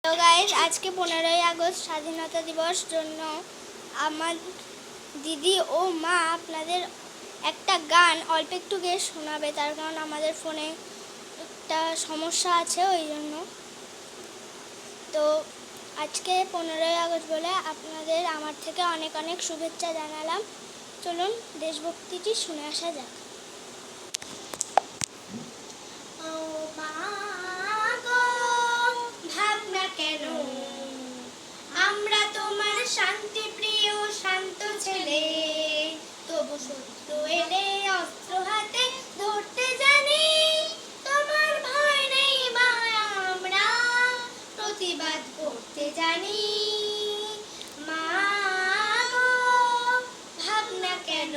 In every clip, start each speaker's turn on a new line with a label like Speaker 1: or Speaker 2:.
Speaker 1: Hello guys, আজকে 15ই August স্বাধীনতা দিবস জন্য আমার দিদি ও মা আপনাদের একটা গান অল্প একটু গেয়ে শোনাবে। তার কারণ আমাদের ফোনে একটা সমস্যা আছে, ওই জন্য। তো আজকে 15ই আগস্ট বলে আপনাদের আমার থেকে অনেক অনেক শুভেচ্ছা জানালাম। চলুন দেশভক্তিটি শুনে আসা যাক। শান্তি প্রিয় শান্ত ছেলে, তবু শত্রু এলে অস্ত্র হাতে ধরতে জানি। তোমার ভয় নেই মা, আমরা প্রতিবাদ করতে জানি। মা গো, ভাবনা কেন,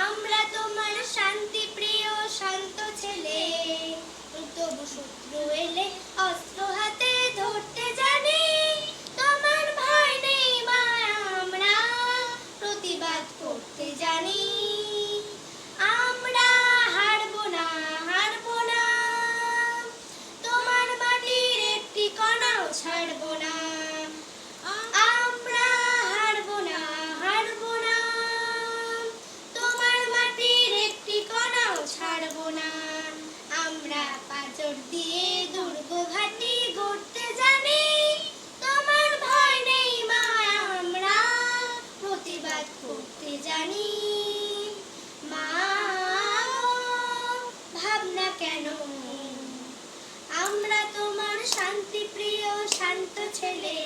Speaker 1: আমরা তোমার শান্তি প্রিয় শান্ত ছেলে, তবু শত্রু এলে অস্ত্র হাতে ধরতে জানি। করতে জানি, আমরা হারবো না, হারবো না, তোমার মাটির একটি কণাও ছাড়বো না। আমরা হারবো না, হারবো না, তোমার মাটির একটি কণাও ছাড়বো না। আমরা পাথর দিয়ে দুর্গ ঘাঁটি গড়তে জানি। তোমার ভয় নেই মা, আমরা প্রতিবাদ করতে জানি। মা ভাবনা কেন, আমরা তোমার শান্তি প্রিয় শান্ত ছেলে,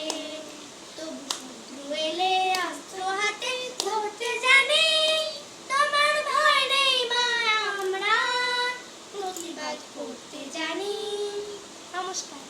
Speaker 1: তবু শত্রু এলে অস্ত্র হাতে ধরতে জানি। তোমার ভয় নেই মা, আমরা প্রতিবাদ করতে জানি। নমস্কার।